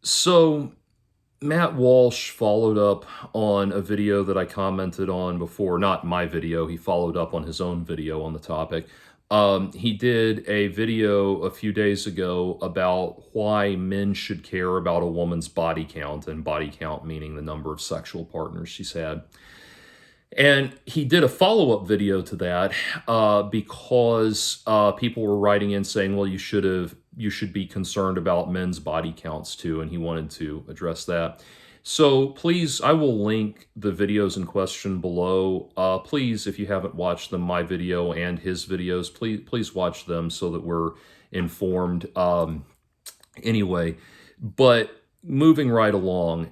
So Matt Walsh followed up on a video that I commented on before, not my video. He followed up on his own video on the topic. He did a video a few days ago about why men should care about a woman's body count, and body count meaning the number of sexual partners she's had. And he did a follow-up video to that because people were writing in saying, well, you should be concerned about men's body counts too, and he wanted to address that. So please, I will link the videos in question below. Please, if you haven't watched them, my video and his videos, please watch them so that we're informed. Anyway, but moving right along,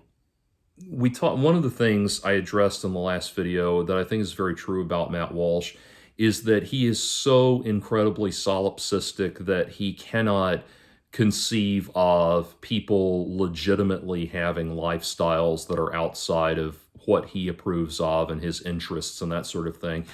one of the things I addressed in the last video that I think is very true about Matt Walsh is that he is so incredibly solipsistic that he cannot conceive of people legitimately having lifestyles that are outside of what he approves of and his interests and that sort of thing.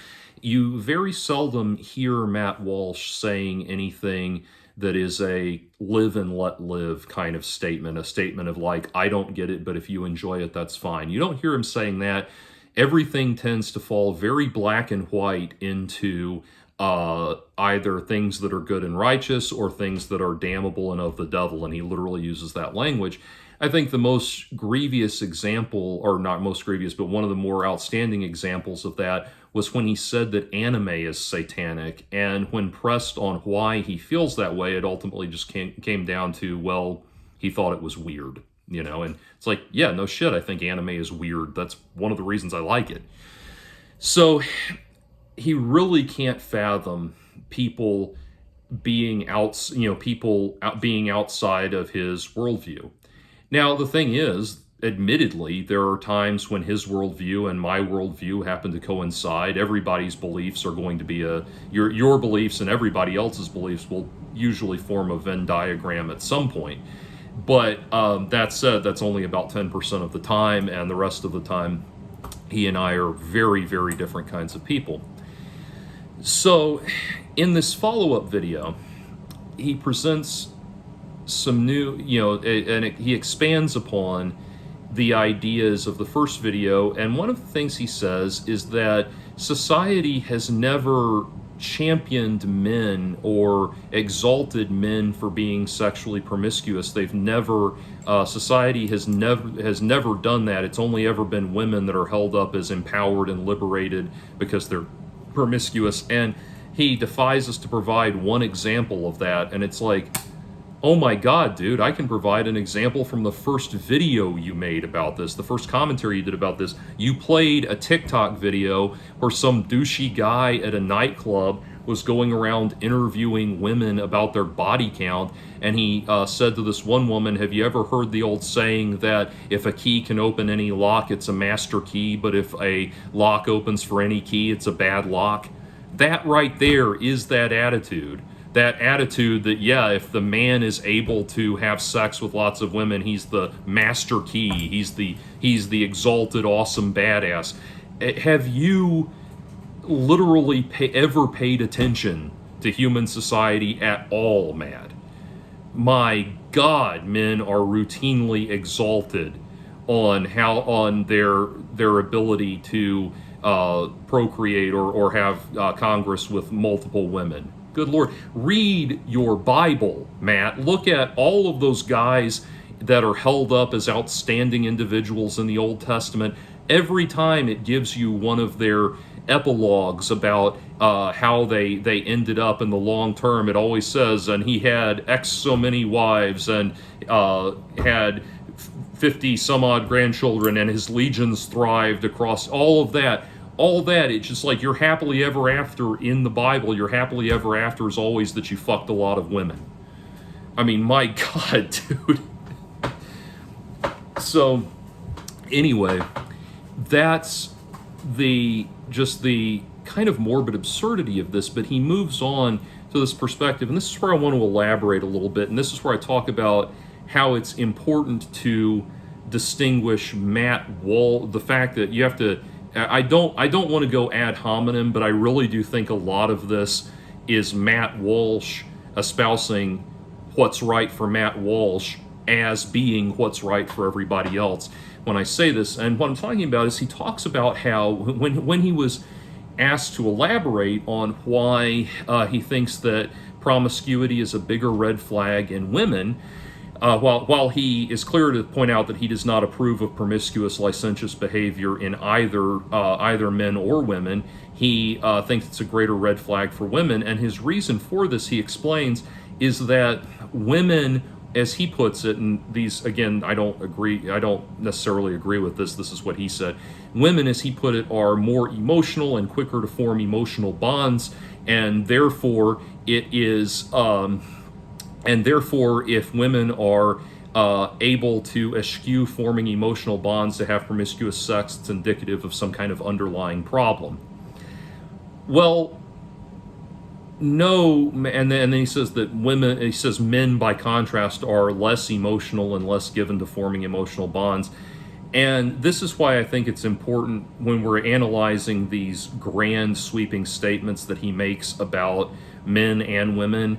You very seldom hear Matt Walsh saying anything that is a live and let live kind of statement, a statement of like, I don't get it, but if you enjoy it, that's fine. You don't hear him saying that. Everything tends to fall very black and white into either things that are good and righteous or things that are damnable and of the devil, and he literally uses that language. I think the most grievous example, or not most grievous, but one of the more outstanding examples of that was when he said that anime is satanic, and when pressed on why he feels that way, it ultimately just came down to, well, he thought it was weird, and it's like, yeah, no shit, I think anime is weird. That's one of the reasons I like it. So he really can't fathom people being being outside of his worldview. Now, the thing is, admittedly, there are times when his worldview and my worldview happen to coincide. Everybody's beliefs are going to be your beliefs and everybody else's beliefs will usually form a Venn diagram at some point. But that said, that's only about 10% of the time, and the rest of the time, he and I are very, very different kinds of people. So, in this follow-up video, he presents some new, and he expands upon the ideas of the first video, and one of the things he says is that society has never championed men or exalted men for being sexually promiscuous. Society has never done that. It's only ever been women that are held up as empowered and liberated because they're promiscuous, and he defies us to provide one example of that, and it's like, oh my God, dude, I can provide an example from the first video you made about this, the first commentary you did about this. You played a TikTok video where some douchey guy at a nightclub was going around interviewing women about their body count, and he said to this one woman, have you ever heard the old saying that if a key can open any lock, it's a master key, but if a lock opens for any key, it's a bad lock? That right there is that attitude. That attitude that, yeah, if the man is able to have sex with lots of women, he's the master key, he's the exalted, awesome badass. Have you literally ever paid attention to human society at all, Matt? My God, men are routinely exalted on their ability to procreate or have Congress with multiple women. Good Lord, read your Bible, Matt. Look at all of those guys that are held up as outstanding individuals in the Old Testament. Every time it gives you one of their epilogues about how they ended up in the long term, it always says, and he had X so many wives and had 50 some odd grandchildren, and his legions thrived across all of that. All that, it's just like your happily ever after in the Bible, your happily ever after is always that you fucked a lot of women. I mean, my God, dude. So, anyway, that's the kind of morbid absurdity of this, but he moves on to this perspective, and this is where I want to elaborate a little bit, and this is where I talk about how it's important to distinguish the fact that you have to, I don't want to go ad hominem, but I really do think a lot of this is Matt Walsh espousing what's right for Matt Walsh as being what's right for everybody else when I say this. And what I'm talking about is he talks about how when he was asked to elaborate on why he thinks that promiscuity is a bigger red flag in women, while he is clear to point out that he does not approve of promiscuous, licentious behavior in either men or women, he thinks it's a greater red flag for women. And his reason for this, he explains, is that women, as he puts it, and these, again, I don't necessarily agree with this. This is what he said. Women, as he put it, are more emotional and quicker to form emotional bonds, and therefore it is. And therefore, if women are able to eschew forming emotional bonds to have promiscuous sex, it's indicative of some kind of underlying problem. Well, no, and then he says that men, by contrast, are less emotional and less given to forming emotional bonds. And this is why I think it's important when we're analyzing these grand sweeping statements that he makes about men and women.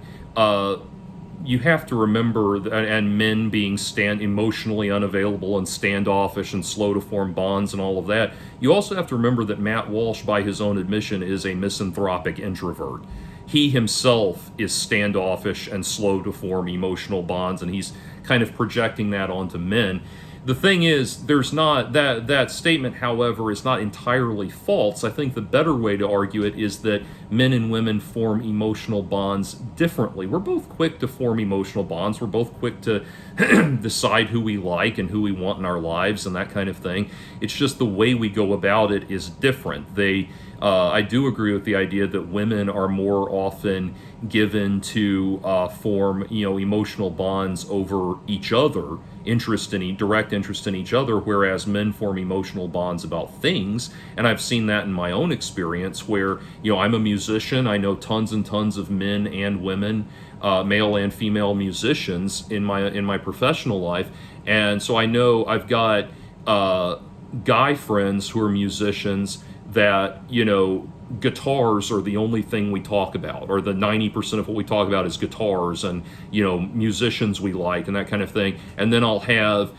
You have to remember that, and men being emotionally unavailable and standoffish and slow to form bonds and all of that. You also have to remember that Matt Walsh, by his own admission, is a misanthropic introvert. He himself is standoffish and slow to form emotional bonds, and he's kind of projecting that onto men. The thing is, there's not that statement, however, is not entirely false. I think the better way to argue it is that men and women form emotional bonds differently. We're both quick to form emotional bonds. We're both quick to decide who we like and who we want in our lives and that kind of thing. It's just the way we go about it is different. I do agree with the idea that women are more often given to form, emotional bonds over each other, direct interest in each other, whereas men form emotional bonds about things. And I've seen that in my own experience, where I'm a musician. I know tons and tons of men and women, male and female musicians in my professional life, and so I know I've got guy friends who are musicians that, guitars are the only thing we talk about, or the 90% of what we talk about is guitars and, musicians we like and that kind of thing. And then I'll have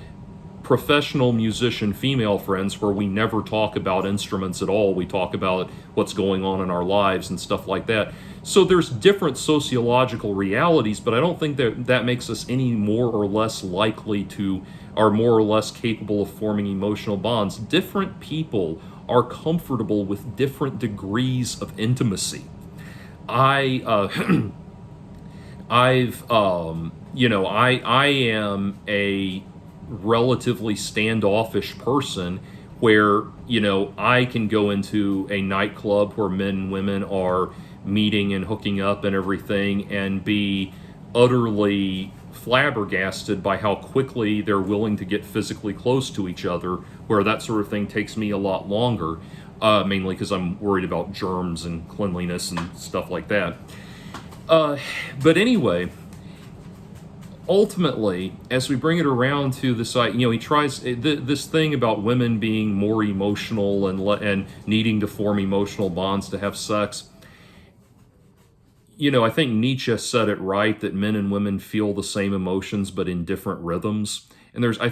professional musician female friends where we never talk about instruments at all. We talk about what's going on in our lives and stuff like that. So there's different sociological realities, but I don't think that makes us any more or less likely to, or more or less capable of forming emotional bonds. Different people are comfortable with different degrees of intimacy. I am a relatively standoffish person where, I can go into a nightclub where men and women are meeting and hooking up and everything and be utterly flabbergasted by how quickly they're willing to get physically close to each other, where that sort of thing takes me a lot longer, mainly because I'm worried about germs and cleanliness and stuff like that. But anyway, ultimately, as we bring it around to the side, he tries this thing about women being more emotional and needing to form emotional bonds to have sex. I think Nietzsche said it right, that men and women feel the same emotions but in different rhythms. And there's a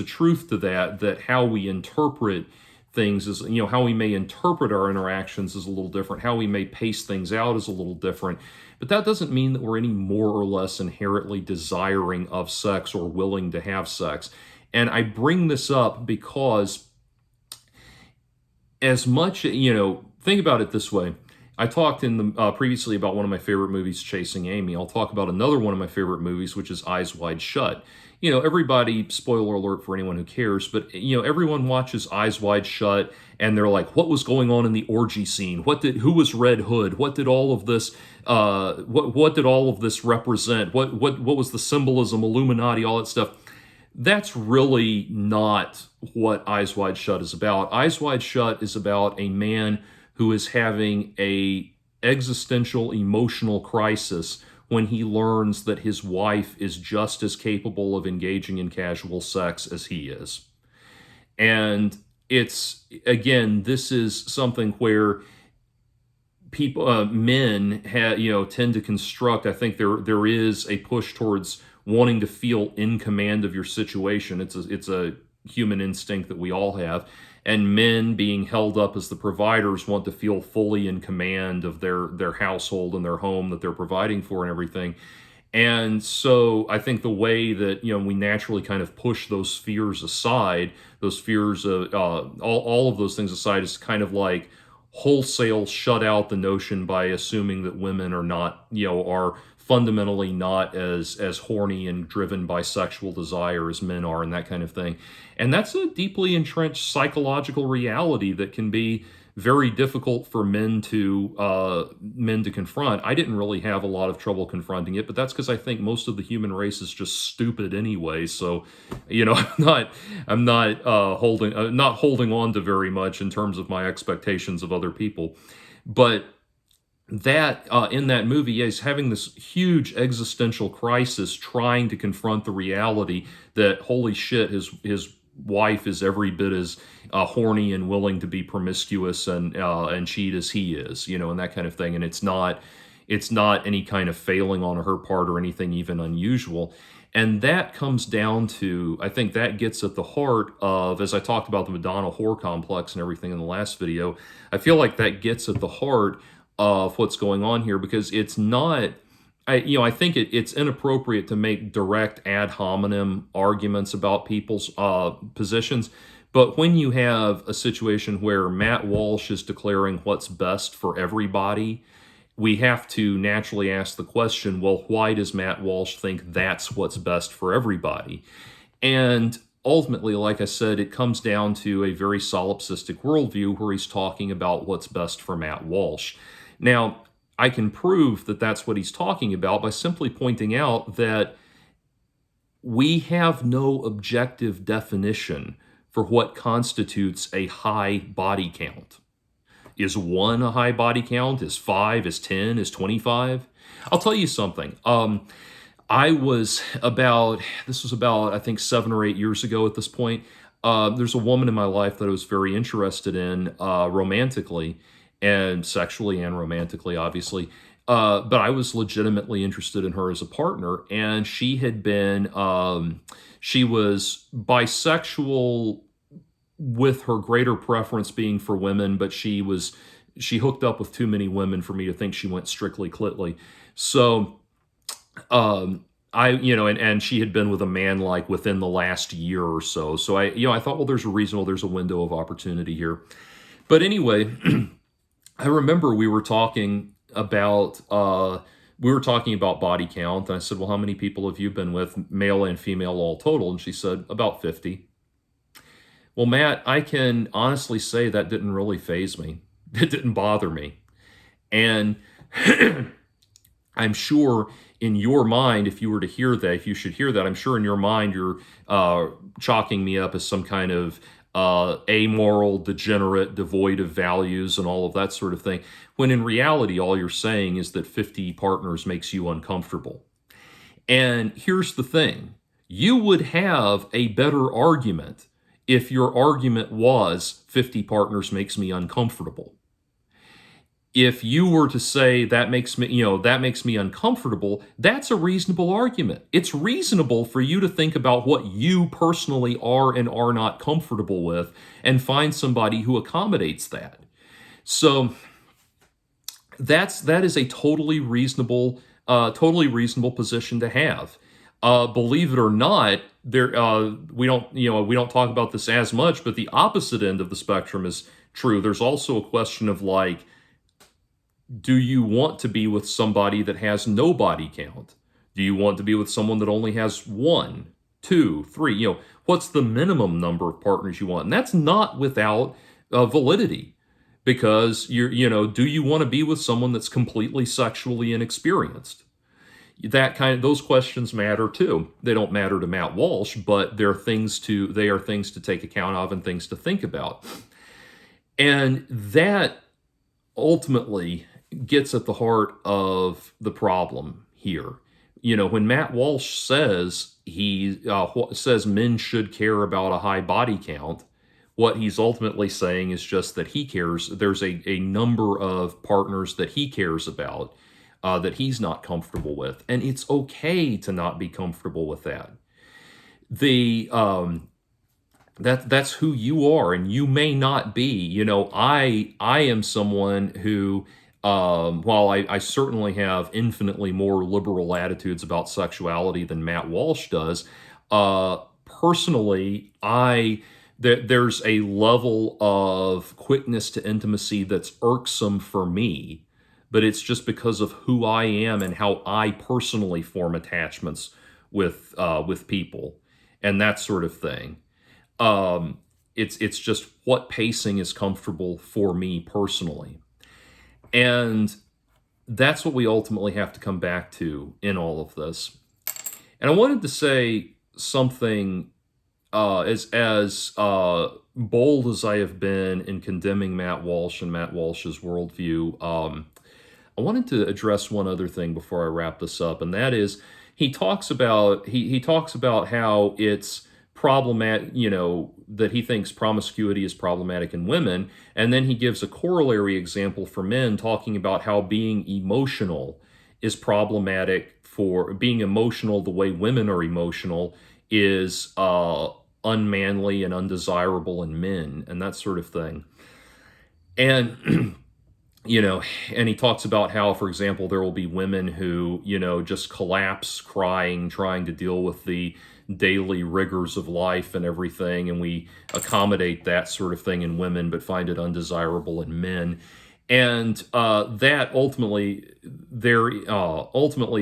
truth to that how we interpret things is, how we may interpret our interactions is a little different. How we may pace things out is a little different. But that doesn't mean that we're any more or less inherently desiring of sex or willing to have sex. And I bring this up because, as much, think about it this way. I talked in the previously about one of my favorite movies, Chasing Amy. I'll talk about another one of my favorite movies, which is Eyes Wide Shut. Everybody, spoiler alert for anyone who cares, but everyone watches Eyes Wide Shut and they're like, what was going on in the orgy scene? Who was Red Hood? What did all of this what did all of this represent? What was the symbolism, Illuminati, all that stuff? That's really not what Eyes Wide Shut is about. Eyes Wide Shut is about a man who is having a existential emotional crisis when he learns that his wife is just as capable of engaging in casual sex as he is. And it's, again, this is something where men tend to construct. I think there is a push towards wanting to feel in command of your situation. It's a human instinct that we all have. And men, being held up as the providers, want to feel fully in command of their household and their home that they're providing for and everything. And so I think the way that, we naturally kind of push those fears aside, those fears of all of those things aside, is kind of like wholesale shut out the notion by assuming that women are not, are fundamentally not as horny and driven by sexual desire as men are, and that kind of thing. And that's a deeply entrenched psychological reality that can be very difficult for men to confront. I didn't really have a lot of trouble confronting it, but that's because I think most of the human race is just stupid anyway. So, I'm not holding on to very much in terms of my expectations of other people. But that in that movie, yeah, he's having this huge existential crisis, trying to confront the reality that, holy shit, his wife is every bit as horny and willing to be promiscuous and cheat as he is, and that kind of thing. And it's not any kind of failing on her part or anything even unusual. And that comes down to, I think that gets at the heart of, as I talked about the Madonna whore complex and everything in the last video, I feel like that gets at the heart of what's going on here, because it's not, I think it's inappropriate to make direct ad hominem arguments about people's positions. But when you have a situation where Matt Walsh is declaring what's best for everybody, we have to naturally ask the question, well, why does Matt Walsh think that's what's best for everybody? And ultimately, like I said, it comes down to a very solipsistic worldview where he's talking about what's best for Matt Walsh. Now, I can prove that that's what he's talking about by simply pointing out that we have no objective definition for what constitutes a high body count. Is 1 a high body count? Is 5? Is 10? Is 25? I'll tell you something. This was about, I think, 7 or 8 years ago at this point. There's a woman in my life that I was very interested in romantically, and sexually and romantically, obviously. But I was legitimately interested in her as a partner, and she was bisexual, with her greater preference being for women, but she hooked up with too many women for me to think she went strictly clit-ly. So, and she had been with a man like within the last year or so. So I thought, well, there's a window of opportunity here. But anyway, I remember we were talking about body count, and I said, well, how many people have you been with, male and female all total? And she said, about 50. Well, Matt, I can honestly say that didn't really faze me. It didn't bother me. And I'm sure in your mind, if you should hear that, I'm sure in your mind you're chalking me up as some kind of amoral, degenerate, devoid of values and all of that sort of thing, when in reality, all you're saying is that 50 partners makes you uncomfortable. And here's the thing. You would have a better argument if your argument was 50 partners makes me uncomfortable. If you were to say that makes me uncomfortable, that's a reasonable argument. It's reasonable for you to think about what you personally are and are not comfortable with and find somebody who accommodates that. So that is a totally reasonable position to have. Believe it or not, we don't talk about this as much, but the opposite end of the spectrum is true. There's also a question of, like, do you want to be with somebody that has no body count? Do you want to be with someone that only has 1, 2, 3? What's the minimum number of partners you want? And that's not without validity, because do you want to be with someone that's completely sexually inexperienced? Those questions matter too. They don't matter to Matt Walsh, but they are things to take account of and things to think about. And that ultimately gets at the heart of the problem here. When Matt Walsh says says men should care about a high body count, what he's ultimately saying is just that he cares. There's a number of partners that he cares about. that he's not comfortable with. And it's okay to not be comfortable with that. The that's who you are, and you may not be. I am someone who, while I certainly have infinitely more liberal attitudes about sexuality than Matt Walsh does, personally, there's a level of quickness to intimacy that's irksome for me, but it's just because of who I am and how I personally form attachments with people and that sort of thing. It's just what pacing is comfortable for me personally. And that's what we ultimately have to come back to in all of this. And I wanted to say something, as bold as I have been in condemning Matt Walsh and Matt Walsh's worldview. I wanted to address one other thing before I wrap this up, and that is he talks about how it's problematic, that he thinks promiscuity is problematic in women, and then he gives a corollary example for men, talking about how being emotional is problematic. For being emotional the way women are emotional is unmanly and undesirable in men, and that sort of thing. And and he talks about how, for example, there will be women who, just collapse crying, trying to deal with the daily rigors of life and everything. And we accommodate that sort of thing in women, but find it undesirable in men. And that ultimately,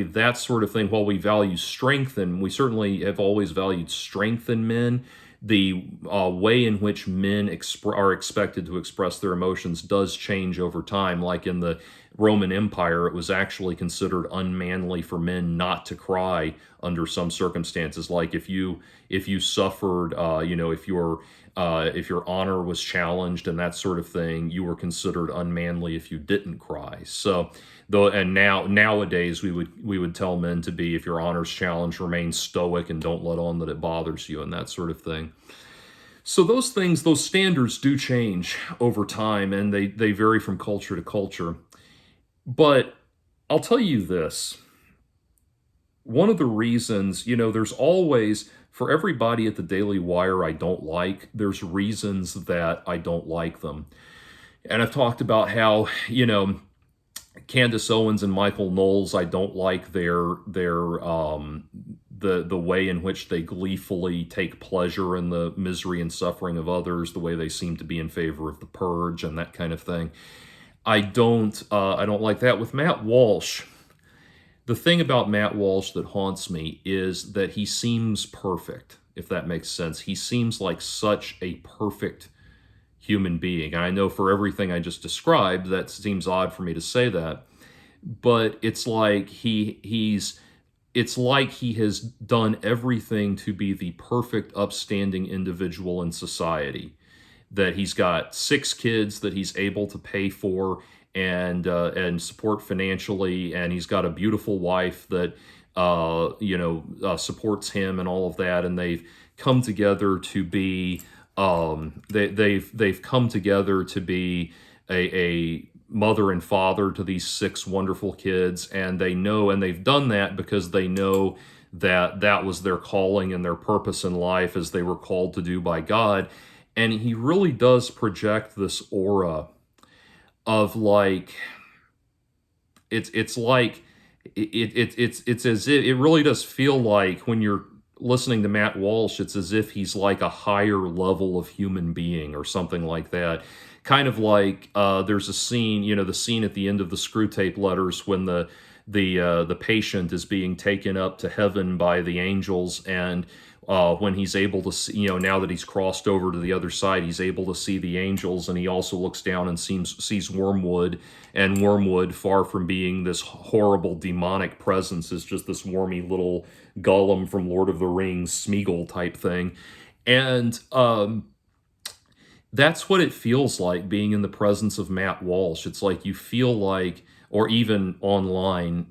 that sort of thing, while we value strength, and we certainly have always valued strength in men, the way in which men are expected to express their emotions does change over time. Like in the Roman Empire, it was actually considered unmanly for men not to cry under some circumstances. Like if you suffered, if your honor was challenged and that sort of thing, you were considered unmanly if you didn't cry. So nowadays we would tell men to be, if your honor's challenged, remain stoic and don't let on that it bothers you and that sort of thing. So those standards do change over time, and they vary from culture to culture. But I'll tell you this. One of the reasons, there's always, for everybody at the Daily Wire I don't like, there's reasons that I don't like them. And I've talked about how, Candace Owens and Michael Knowles, I don't like the way in which they gleefully take pleasure in the misery and suffering of others, the way they seem to be in favor of the purge and that kind of thing. I don't like that. With Matt Walsh, the thing about Matt Walsh that haunts me is that he seems perfect, if that makes sense. He seems like such a perfect human being. And I know for everything I just described, that seems odd for me to say that, but it's like it's like he has done everything to be the perfect, upstanding individual in society. That he's got 6 kids that he's able to pay for and support financially, and he's got a beautiful wife that supports him and all of that, and they've come together to be they've come together to be a mother and father to these 6 wonderful kids, and they've done that because they know that was their calling and their purpose in life, as they were called to do by God. And he really does project this aura of like, it's as if it really does feel like, when you're listening to Matt Walsh, it's as if he's like a higher level of human being or something like that. Kind of like there's a scene, the scene at the end of the Screw Tape Letters, when the patient is being taken up to heaven by the angels, and when he's able to see, now that he's crossed over to the other side, he's able to see the angels, and he also looks down and sees Wormwood, and Wormwood, far from being this horrible demonic presence, is just this wormy little Gollum from Lord of the Rings, Smeagol type thing. And that's what it feels like being in the presence of Matt Walsh. It's like you feel like, or even online,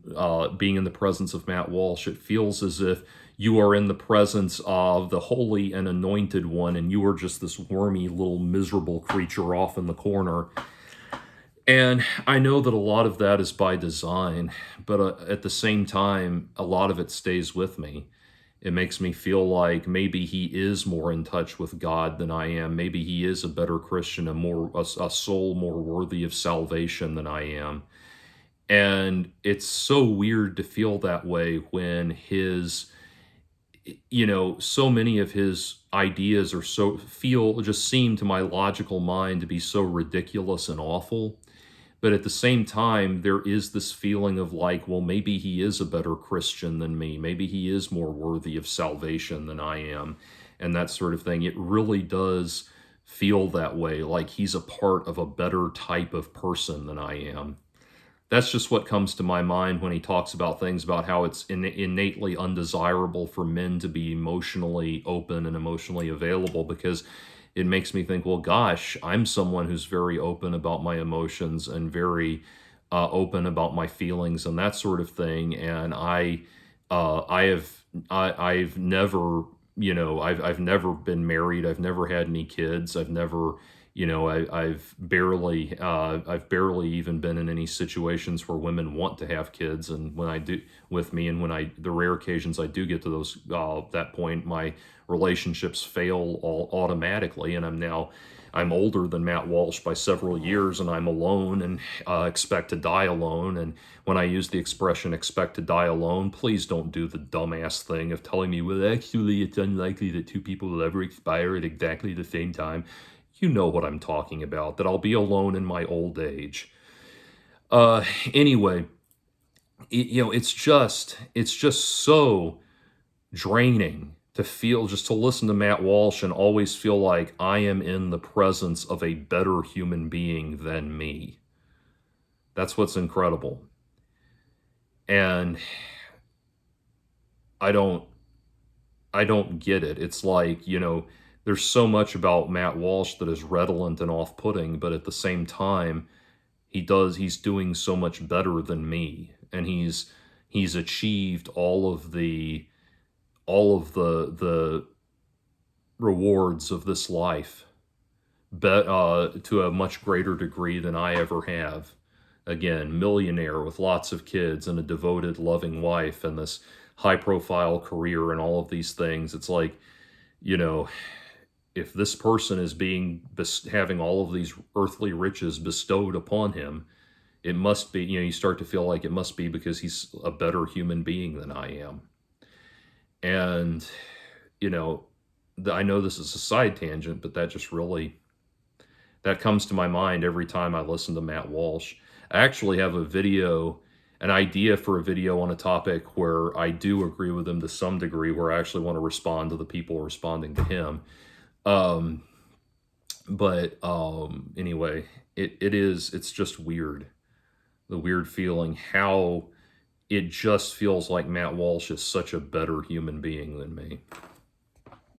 being in the presence of Matt Walsh, it feels as if you are in the presence of the holy and anointed one, and you are just this wormy little miserable creature off in the corner. And I know that a lot of that is by design, but at the same time, a lot of it stays with me. It makes me feel like maybe he is more in touch with God than I am. Maybe he is a better Christian, a soul more worthy of salvation than I am. And it's so weird to feel that way when so many of his ideas are just seem to my logical mind to be so ridiculous and awful. But at the same time, there is this feeling of like, well, maybe he is a better Christian than me. Maybe he is more worthy of salvation than I am, and that sort of thing. It really does feel that way, like he's a part of a better type of person than I am. That's just what comes to my mind when he talks about things about how it's innately undesirable for men to be emotionally open and emotionally available, because it makes me think, well, gosh, I'm someone who's very open about my emotions and very open about my feelings and that sort of thing. And I've never, I've never been married. I've never had any kids. I've never, I've barely even been in any situations where women want to have kids. And when I do with me, and the rare occasions I do get to that point, my relationships fail all automatically. And I'm older than Matt Walsh by several years, and I'm alone and expect to die alone. And when I use the expression expect to die alone, please don't do the dumbass thing of telling me, well, actually, it's unlikely that two people will ever expire at exactly the same time. You know what I'm talking about, that I'll be alone in my old age. Anyway, it's just so draining to listen to Matt Walsh and always feel like I am in the presence of a better human being than me. That's what's incredible. And I don't I don't get it. It's like, there's so much about Matt Walsh that is redolent and off-putting, but at the same time, he's doing so much better than me. And he's achieved all of the rewards of this life, to a much greater degree than I ever have. Again, millionaire with lots of kids and a devoted, loving wife and this high-profile career and all of these things. It's like, you know, if this person is having all of these earthly riches bestowed upon him, it must be, you start to feel like it must be because he's a better human being than I am. And, you know, I know this is a side tangent, but that comes to my mind every time I listen to Matt Walsh. I actually have an idea for a video on a topic where I do agree with him to some degree, where I actually want to respond to the people responding to him. But anyway, it's just weird. The weird feeling how it just feels like Matt Walsh is such a better human being than me.